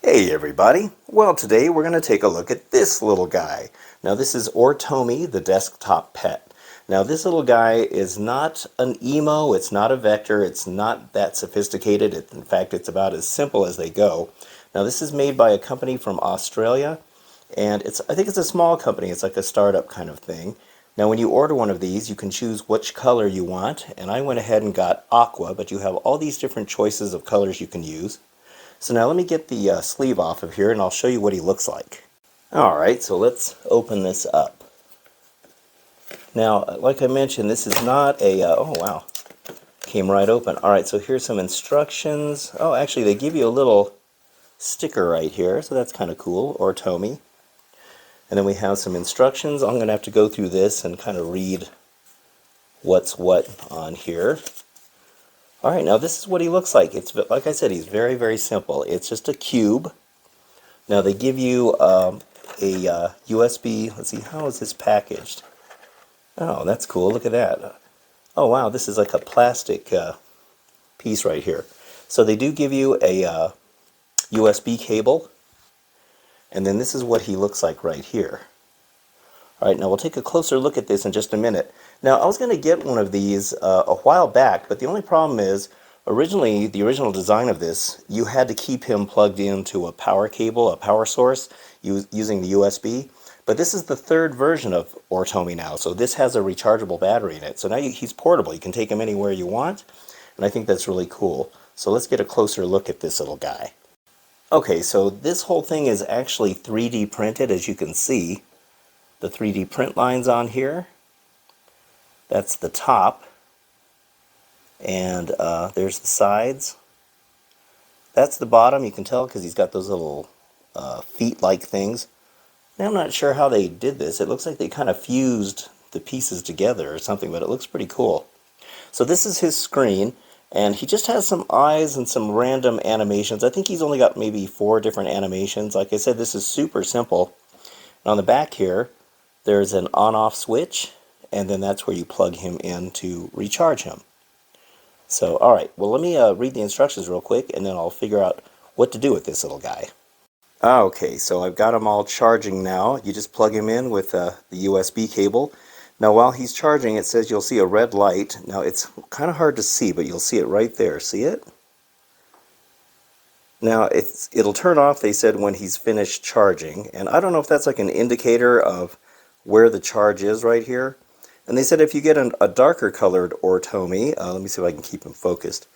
Hey everybody! Well, today we're going to take a look at this little guy. Now this is Ortomi, the desktop pet. Now this little guy is not an emo, it's not a vector, it's not that sophisticated. In fact, it's about as simple as they go. Now this is made by a company from Australia, and I think it's a small company. It's like a startup kind of thing. Now when you order one of these, you can choose which color you want, and I went ahead and got aqua, but you have all these different choices of colors you can use. So now let me get the sleeve off of here and I'll show you what he looks like. Alright, so let's open this up. Now, like I mentioned, this is not a, oh wow, came right open. Alright, so here's some instructions. Oh, actually they give you a little sticker right here, so that's kind of cool, Ortomi. And then we have some instructions. I'm going to have to go through this and kind of read what's what on here. Alright, now this is what he looks like. It's like I said, he's very, very simple. It's just a cube. Now they give you a USB, let's see, how is this packaged? Oh, that's cool, look at that. Oh wow, this is like a plastic piece right here. So they do give you a USB cable, and then this is what he looks like right here. Alright, now we'll take a closer look at this in just a minute. Now, I was going to get one of these a while back, but the only problem is, originally, the original design of this, you had to keep him plugged into a power cable, a power source, using the USB. But this is the third version of Ortomi now, so this has a rechargeable battery in it. So now he's portable. You can take him anywhere you want, and I think that's really cool. So let's get a closer look at this little guy. Okay, so this whole thing is actually 3D printed, as you can see. The 3D print lines on here. That's the top. And there's the sides. That's the bottom, you can tell because he's got those little feet-like things. Now, I'm not sure how they did this. It looks like they kind of fused the pieces together or something, but it looks pretty cool. So this is his screen, and he just has some eyes and some random animations. I think he's only got maybe 4 different animations. Like I said, this is super simple. And on the back here, there's an on-off switch, and then that's where you plug him in to recharge him. So, alright, well let me read the instructions real quick, and then I'll figure out what to do with this little guy. Okay, so I've got him all charging now. You just plug him in with the USB cable. Now while he's charging, it says you'll see a red light. Now it's kind of hard to see, but you'll see it right there. See it? Now it'll turn off, they said, when he's finished charging, and I don't know if that's like an indicator of where the charge is right here. And they said if you get a darker colored Ortomi, let me see if I can keep him focused.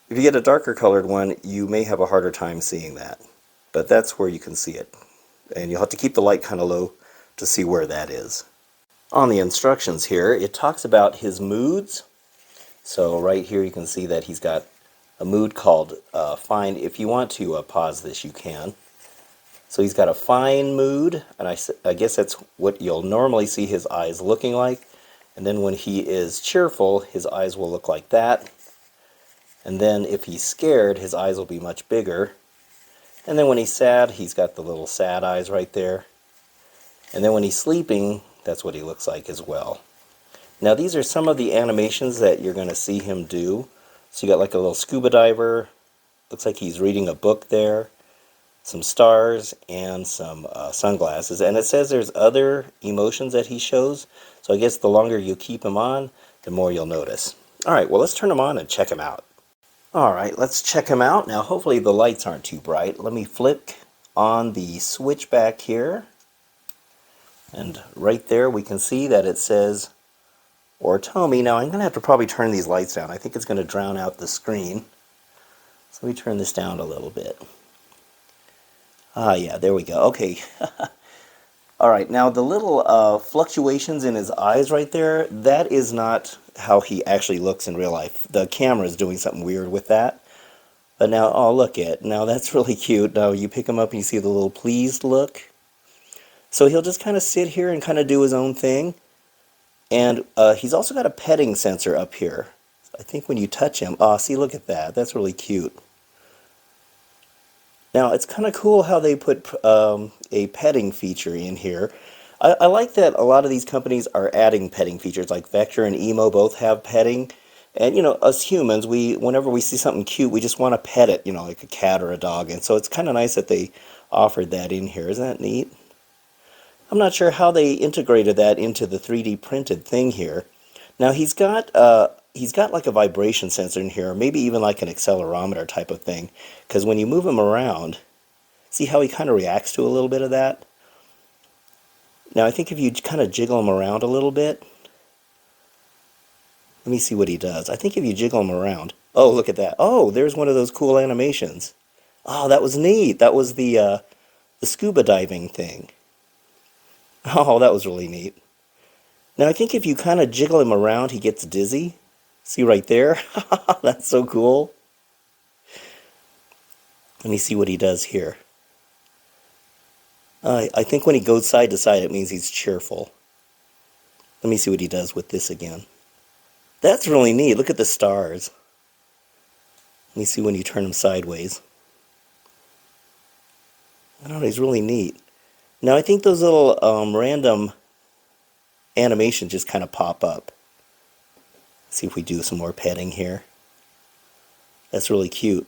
If you get a darker colored one, you may have a harder time seeing that. But that's where you can see it. And you'll have to keep the light kind of low to see where that is. On the instructions here, it talks about his moods. So right here you can see that he's got a mood called fine. If you want to pause this, you can. So he's got a fine mood, and I guess that's what you'll normally see his eyes looking like. And then when he is cheerful, his eyes will look like that. And then if he's scared, his eyes will be much bigger. And then when he's sad, he's got the little sad eyes right there. And then when he's sleeping, that's what he looks like as well. Now these are some of the animations that you're going to see him do. So you got like a little scuba diver. Looks like he's reading a book there. Some stars and some sunglasses, and it says there's other emotions that he shows, so I guess the longer you keep him on, the more you'll notice. Alright, well let's turn him on and check him out. Alright, let's check him out. Now hopefully the lights aren't too bright. Let me flick on the switch back here, and right there we can see that it says Ortomi. Now I'm going to have to probably turn these lights down. I think it's going to drown out the screen. So let me turn this down a little bit. Ah, yeah, there we go. Okay. Alright, now the little fluctuations in his eyes right there, that is not how he actually looks in real life. The camera is doing something weird with that. But now, oh, look at, now that's really cute. Now you pick him up and you see the little pleased look. So he'll just kind of sit here and kind of do his own thing. And he's also got a petting sensor up here. I think when you touch him, oh, see, look at that. That's really cute. Now, it's kind of cool how they put a petting feature in here. I like that a lot of these companies are adding petting features, like Vector and Emo both have petting. And us humans, whenever we see something cute, we just want to pet it, like a cat or a dog. And so it's kind of nice that they offered that in here. Isn't that neat? I'm not sure how they integrated that into the 3D printed thing here. Now he's got like a vibration sensor in here, maybe even like an accelerometer type of thing. Because when you move him around, see how he kind of reacts to a little bit of that? Now I think if you kind of jiggle him around a little bit, let me see what he does. I think if you jiggle him around, oh, look at that. Oh, there's one of those cool animations. Oh, that was neat. That was the scuba diving thing. Oh, that was really neat. Now I think if you kind of jiggle him around, he gets dizzy. See right there? That's so cool. Let me see what he does here. I think when he goes side to side, it means he's cheerful. Let me see what he does with this again. That's really neat. Look at the stars. Let me see when you turn him sideways. I don't know, he's really neat. Now I think those little random animations just kind of pop up. Let's see if we do some more petting here. That's really cute.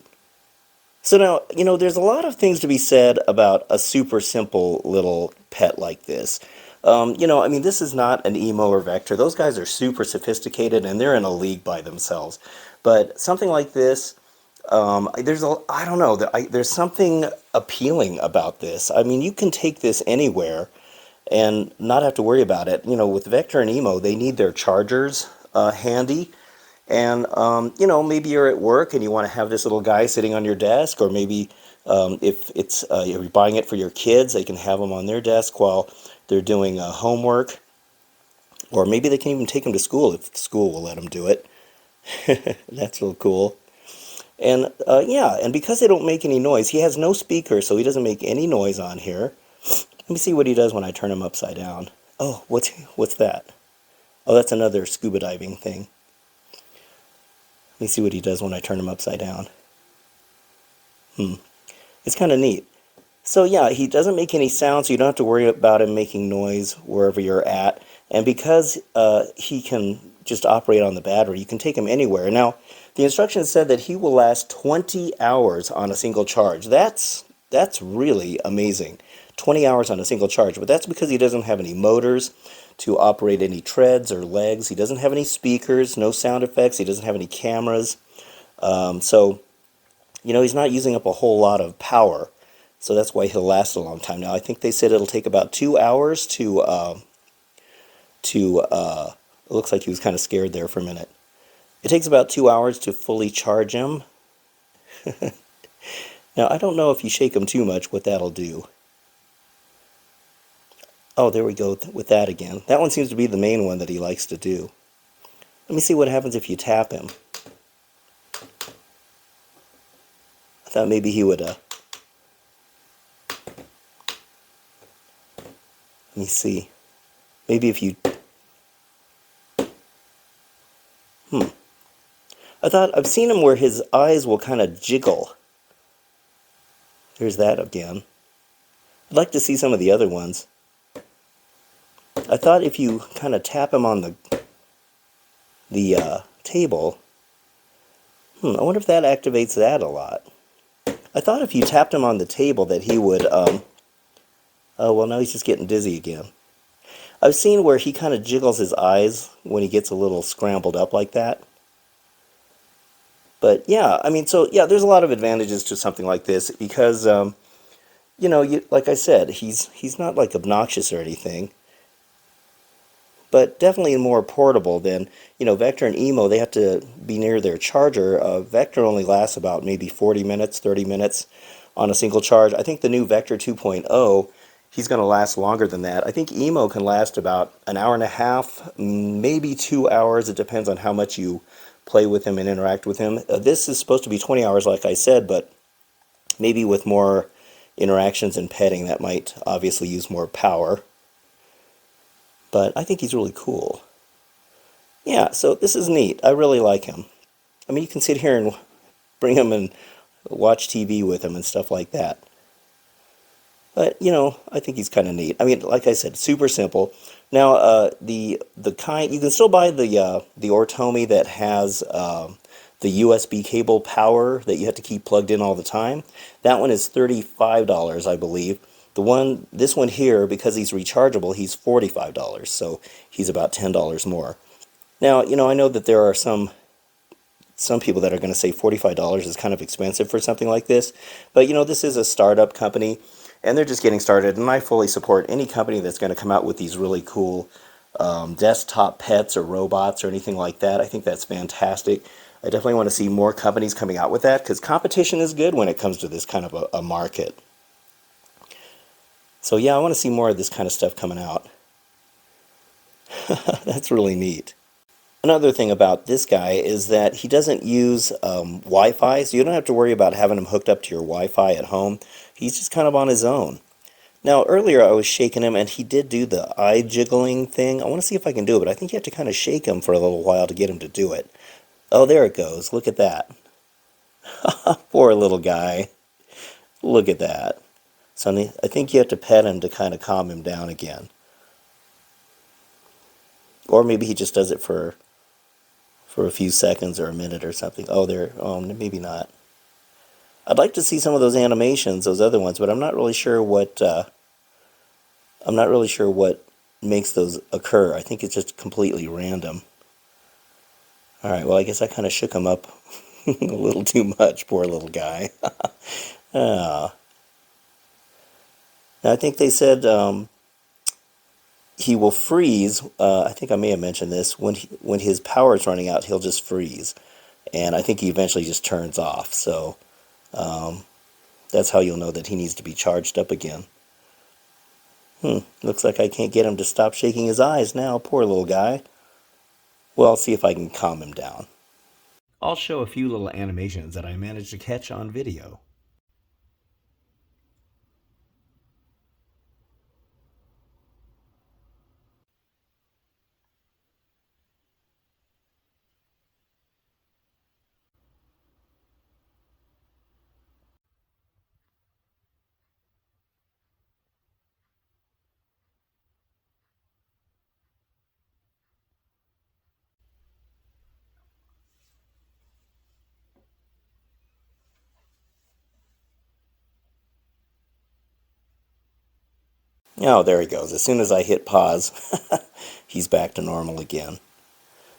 So now, there's a lot of things to be said about a super simple little pet like this. I mean, this is not an emo or vector. Those guys are super sophisticated and they're in a league by themselves. But something like this, I don't know, there's something appealing about this. I mean, you can take this anywhere and not have to worry about it. With vector and emo, they need their chargers handy. And, maybe you're at work and you want to have this little guy sitting on your desk, or maybe if you're buying it for your kids, they can have them on their desk while they're doing homework. Or maybe they can even take them to school if school will let them do it. That's real cool. And, yeah, and because they don't make any noise, he has no speaker, so he doesn't make any noise on here. Let me see what he does when I turn him upside down. Oh, what's that? Oh, that's another scuba diving thing. Let me see what he does when I turn him upside down. It's kind of neat. So yeah, he doesn't make any sound, so you don't have to worry about him making noise wherever you're at. And because he can just operate on the battery, you can take him anywhere. Now, the instructions said that he will last 20 hours on a single charge. That's really amazing. 20 hours on a single charge, but that's because he doesn't have any motors to operate any treads or legs. He doesn't have any speakers, no sound effects. He doesn't have any cameras. So, he's not using up a whole lot of power. So that's why he'll last a long time. Now, I think they said it'll take about 2 hours it looks like he was kind of scared there for a minute. It takes about 2 hours to fully charge him. Now, I don't know if you shake him too much what that'll do. Oh, there we go with that again. That one seems to be the main one that he likes to do. Let me see what happens if you tap him. I thought maybe he would, let me see. Maybe if you, I've seen him where his eyes will kind of jiggle. There's that again. I'd like to see some of the other ones. I thought if you kind of tap him on the table, I wonder if that activates that a lot. I thought if you tapped him on the table that he would, oh, well, now he's just getting dizzy again. I've seen where he kind of jiggles his eyes when he gets a little scrambled up like that. But yeah, I mean, so yeah, there's a lot of advantages to something like this because, like I said, he's not like obnoxious or anything. But definitely more portable than, Vector and Emo, they have to be near their charger. Vector only lasts about maybe 40 minutes, 30 minutes on a single charge. I think the new Vector 2.0, he's going to last longer than that. I think Emo can last about an hour and a half, maybe 2 hours. It depends on how much you play with him and interact with him. This is supposed to be 20 hours, like I said, but maybe with more interactions and petting, that might obviously use more power. But I think he's really cool. Yeah, so this is neat. I really like him. I mean, you can sit here and bring him and watch TV with him and stuff like that. But, you know, I think he's kind of neat. I mean, like I said, super simple. Now, the kind you can still buy the Ortomi that has the USB cable power that you have to keep plugged in all the time. That one is $35, I believe. This one here, because he's rechargeable, he's $45, so he's about $10 more. Now, you know, I know that there are some people that are going to say $45 is kind of expensive for something like this, but you know, this is a startup company and they're just getting started, and I fully support any company that's going to come out with these really cool desktop pets or robots or anything like that. I think that's fantastic. I definitely want to see more companies coming out with that because competition is good when it comes to this kind of a market. So yeah, I want to see more of this kind of stuff coming out. That's really neat. Another thing about this guy is that he doesn't use Wi-Fi, so you don't have to worry about having him hooked up to your Wi-Fi at home. He's just kind of on his own. Now, earlier I was shaking him, and he did do the eye jiggling thing. I want to see if I can do it, but I think you have to kind of shake him for a little while to get him to do it. Oh, there it goes. Look at that. Poor little guy. Look at that. So I think you have to pet him to kind of calm him down again. Or maybe he just does it for a few seconds or a minute or something. Oh, there. Oh, maybe not. I'd like to see some of those animations, those other ones, but I'm not really sure what makes those occur. I think it's just completely random. All right. Well, I guess I kind of shook him up a little too much. Poor little guy. Now, I think they said he will freeze. I think I may have mentioned this. When his power is running out, he'll just freeze, and I think he eventually just turns off. So that's how you'll know that he needs to be charged up again. Looks like I can't get him to stop shaking his eyes now. Poor little guy. Well, I'll see if I can calm him down. I'll show a few little animations that I managed to catch on video. Oh, there he goes. As soon as I hit pause, he's back to normal again.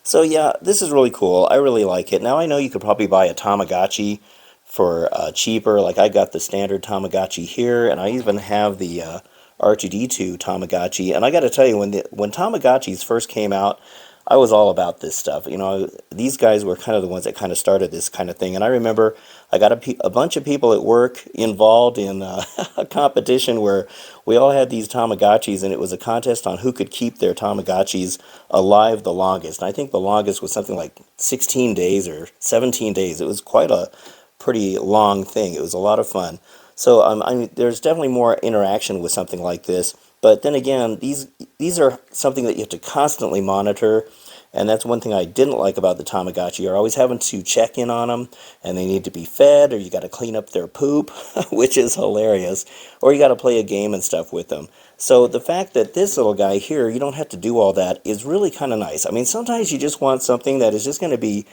So yeah, this is really cool. I really like it. Now I know you could probably buy a Tamagotchi for cheaper. Like I got the standard Tamagotchi here, and I even have the R2D2 Tamagotchi. And I got to tell you, when Tamagotchis first came out, I was all about this stuff. You know, these guys were kind of the ones that kind of started this kind of thing. And I remember I got a bunch of people at work involved in a competition where we all had these Tamagotchis, and it was a contest on who could keep their Tamagotchis alive the longest. And I think the longest was something like 16 days or 17 days. It was quite a pretty long thing. It was a lot of fun. So I mean, there's definitely more interaction with something like this. But then again, these are something that you have to constantly monitor, and that's one thing I didn't like about the Tamagotchi. You're always having to check in on them, and they need to be fed, or you got to clean up their poop, which is hilarious, or you got to play a game and stuff with them. So the fact that this little guy here, you don't have to do all that, is really kind of nice. I mean, sometimes you just want something that is just going to be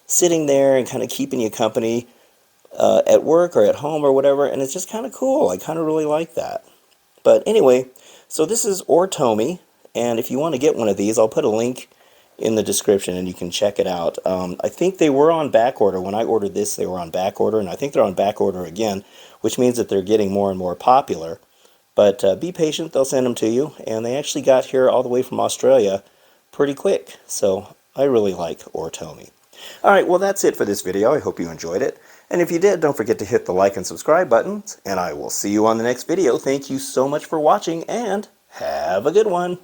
sitting there and kind of keeping you company at work or at home or whatever, and it's just kind of cool. I kind of really like that. But anyway, so this is Ortomi, and if you want to get one of these, I'll put a link in the description and you can check it out. I think they were on back order. When I ordered this, they were on back order, and I think they're on back order again, which means that they're getting more and more popular. But be patient, they'll send them to you, and they actually got here all the way from Australia pretty quick, so I really like Ortomi. Alright, well that's it for this video. I hope you enjoyed it. And if you did, don't forget to hit the like and subscribe buttons, and I will see you on the next video. Thank you so much for watching, and have a good one.